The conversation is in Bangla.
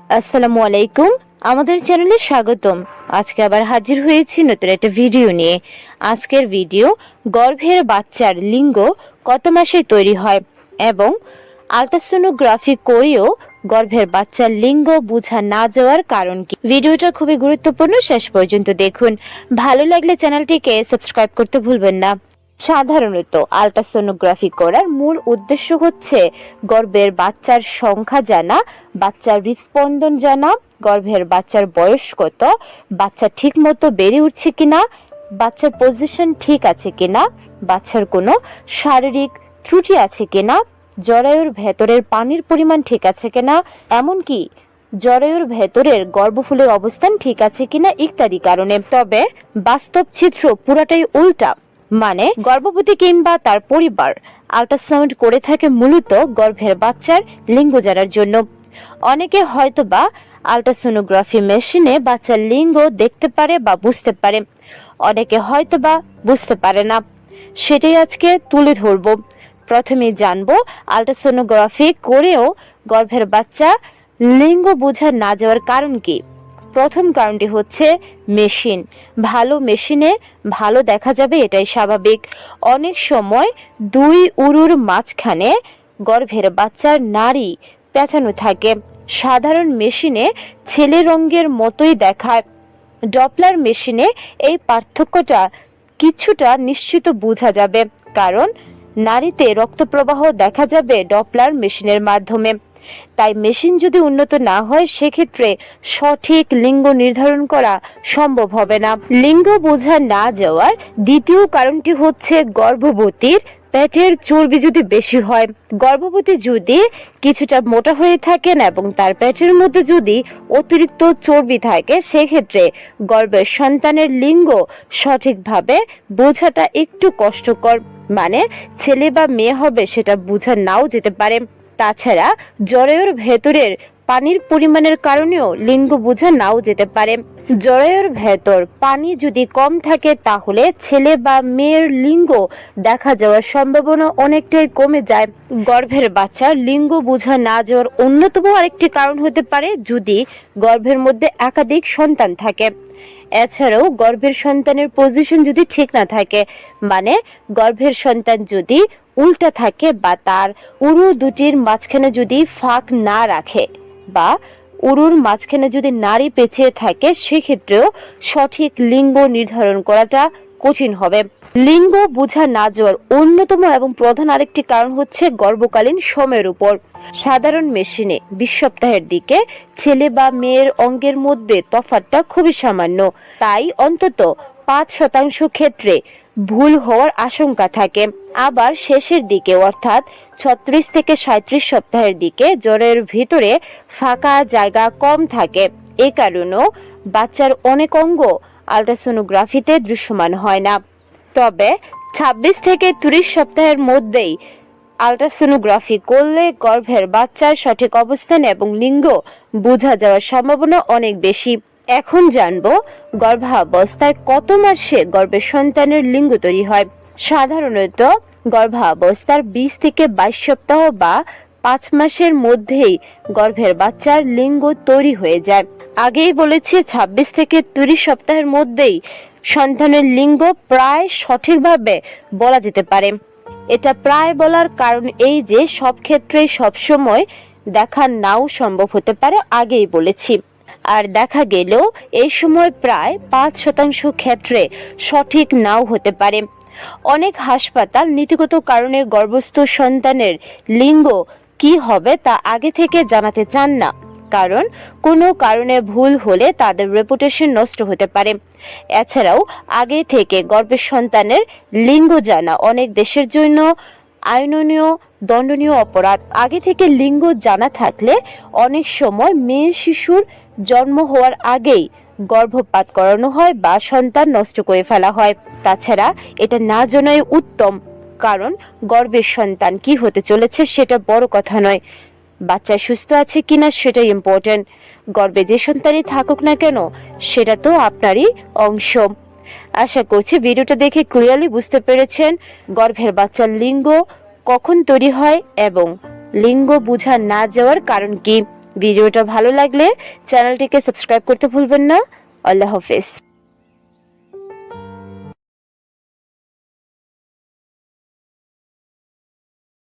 আসসালামু আলাইকুম। আমাদের চ্যানেলে স্বাগতম। আজকে আবার হাজির হয়েছি নতুন একটা ভিডিও নিয়ে। আজকের ভিডিও গর্ভের বাচ্চার লিঙ্গ কত মাসে তৈরি হয় এবং আলট্রাসোনোগ্রাফি করেও গর্ভের বাচ্চার লিঙ্গ বোঝা না যাওয়ার কারণ কি। ভিডিওটা খুবই গুরুত্বপূর্ণ, শেষ পর্যন্ত দেখুন। ভালো লাগলে চ্যানেলটিকে সাবস্ক্রাইব করতে ভুলবেন না। সাধারণত আলট্রাসোনোগ্রাফি করার মূল উদ্দেশ্য হচ্ছে গর্ভের বাচ্চার সংখ্যা জানা, বাচ্চার হৃদস্পন্দন জানা, গর্ভের বাচ্চার বয়স কত, বাচ্চা ঠিক মতো বেড়ে উঠছে কিনা, বাচ্চার পজিশন ঠিক আছে কিনা, বাচ্চার কোনো শারীরিক ত্রুটি আছে কিনা, জরায়ুর ভেতরের পানির পরিমাণ ঠিক আছে কিনা, এমনকি জরায়ুর ভেতরের গর্ভফুলের অবস্থান ঠিক আছে কিনা ইত্যাদি কারণে। তবে বাস্তব চিত্র পুরাটাই উল্টা। মানে গর্ভবতী কিংবা তার পরিবার আল্ট্রাসাউন্ড করে থাকে মূলত গর্ভের বাচ্চার লিঙ্গ জানার জন্য। অনেকে হয়তোবা আল্ট্রাসোনোগ্রাফি মেশিনে বাচ্চার লিঙ্গ দেখতে পারে বা বুঝতে পারে, অনেকে হয়তোবা বুঝতে পারে না। সেটাই আজকে তুলে ধরবো। প্রথমে জানবো আল্ট্রাসোনোগ্রাফি করেও গর্ভের বাচ্চা লিঙ্গ বোঝা না যাওয়ার কারণ কি। প্রথম কারণটি হচ্ছে মেশিন। ভালো মেশিনে ভালো দেখা যাবে, এটাই স্বাভাবিক। অনেক সময় দুই উরুর মাঝখানে গর্ভের বাচ্চার নাড়ি পেঁচানো থাকে। সাধারণ মেশিনে ছেলে রঙের মতোই দেখায়। ডপলার মেশিনে এই পার্থক্যটা কিছুটা নিশ্চিত বোঝা যাবে, কারণ নাড়িতে রক্ত প্রবাহ দেখা যাবে ডপলার মেশিনের মাধ্যমে। তাই মেশিন যদি উন্নত না হয় সেক্ষেত্রে সঠিক লিঙ্গ নির্ধারণ করা সম্ভব হবে না। লিঙ্গ বোঝা না যাওয়ার দ্বিতীয় কারণটি হচ্ছে গর্ভবতীর পেটের চর্বি যদি বেশি হয়। গর্ভবতী যদি কিছুটা মোটা হয়ে থাকেন এবং তার পেটের মধ্যে যদি অতিরিক্ত চর্বি থাকে সেক্ষেত্রে গর্ভের সন্তানের লিঙ্গ সঠিকভাবে বোঝাটা একটু কষ্টকর। মানে ছেলে বা মেয়ে হবে সেটা বোঝা নাও যেতে পারে। তাছাড়া জরায়ুর ভেতরের পানির পরিমাণের কারণেও লিঙ্গ বোঝা নাও যেতে পারে। জরায়ুর ভেতর পানি যদি কম থাকে তাহলে ছেলে বা মেয়ের লিঙ্গ দেখা যাওয়ার সম্ভাবনা অনেকটাই কমে যায়। গর্ভের বাচ্চার লিঙ্গ বোঝা না যাওয়ার অন্যতম আরেকটি কারণ হতে পারে যদি গর্ভের মধ্যে একাধিক সন্তান থাকে। এছাড়াও গর্ভের সন্তানের পজিশন যদি ঠিক না থাকে, মানে গর্ভের সন্তান যদি উল্টা থাকে বা তার উরু দুটির মাঝখানে যদি ফাঁক না রাখে বা উরুর মাঝখানে যদি নাড়ি পেঁচিয়ে থাকে সেক্ষেত্রেও সঠিক লিঙ্গ নির্ধারণ করাটা কঠিন হবে। লিঙ্গ বোঝা না যাওয়ার অন্যতম এবং প্রধান আরেকটি কারণ হচ্ছে গর্ভকালীন সময়ের উপর। সাধারণ মেশিনে 20 সপ্তাহের দিকে ছেলে বা মেয়ের অঙ্গের মধ্যে তফাৎটা খুবই সামান্য, তাই অন্তত 5% ক্ষেত্রে ভুল হওয়ার আশঙ্কা থাকে। আবার শেষের দিকে অর্থাৎ 36 থেকে 37 সপ্তাহের দিকে জরায়ুর ভিতরে ফাঁকা জায়গা কম থাকে। এ কারণেও বাচ্চার অনেক অঙ্গ আল্ট্রাসোনোগ্রাফিতে দৃশ্যমান হয় না। তবে 26 থেকে 30 সপ্তাহের মধ্যেই আল্ট্রাসোনোগ্রাফি করলে গর্ভের বাচ্চার সঠিক অবস্থান এবং লিঙ্গ বোঝা যাওয়ার সম্ভাবনা অনেক বেশি। এখন জানবো গর্ভাবস্থায় কত মাসে গর্ভের সন্তানের লিঙ্গ তৈরি হয়। সাধারণত গর্ভাবস্থার 20 থেকে 22 সপ্তাহ বা 5 মাসের মধ্যেই গর্ভের বাচ্চার লিঙ্গ তৈরি হয়ে যায়। আগেই বলেছি 26 থেকে 30 সপ্তাহের মধ্যেই সন্তানের লিঙ্গ প্রায় সঠিকভাবে বলা যেতে পারে। এটা প্রায় বলার কারণ এই যে সব ক্ষেত্রে সবসময় দেখা নাও সম্ভব হতে পারে, আগেই বলেছি। আর দেখা গেলেও এই সময় প্রায় 5% ক্ষেত্রে সঠিক নাও হতে পারে। অনেক হাসপাতাল নীতিগত কারণে গর্ভস্থ সন্তানের লিঙ্গ কি হবে তা আগে থেকে জানাতে চান না, কারণ কোনো কারণে ভুল হলে তাদের রেপুটেশন নষ্ট হতে পারে। এছাড়াও আগে থেকে গর্ভের সন্তানের লিঙ্গ জানা অনেক দেশের জন্য আইনীয় দণ্ডনীয় অপরাধ। আগে থেকে লিঙ্গ জানা থাকলে অনেক সময় মেয়ে শিশুর জন্ম হওয়ার আগেই গর্ভপাত করানো হয় বা সন্তান নষ্ট করে ফেলা হয়। তাছাড়া এটা না জানাই উত্তম, কারণ গর্ভের সন্তান কি হতে চলেছে সেটা বড় কথা নয়, বাচ্চা সুস্থ আছে কিনা সেটাই ইম্পর্টেন্ট। গর্ভে যে সন্তানই থাকুক না কেন সেটা তো আপনারই অংশ। আশা করছি ভিডিওটা দেখে ক্লিয়ারলি বুঝতে পেরেছেন গর্ভের বাচ্চার লিঙ্গ কখন তৈরি হয় এবং লিঙ্গ বোঝা না যাওয়ার কারণ কি। ভিডিওটা ভালো লাগলে চ্যানেলটিকে সাবস্ক্রাইব করতে ভুলবেন না। আল্লাহ হাফেজ।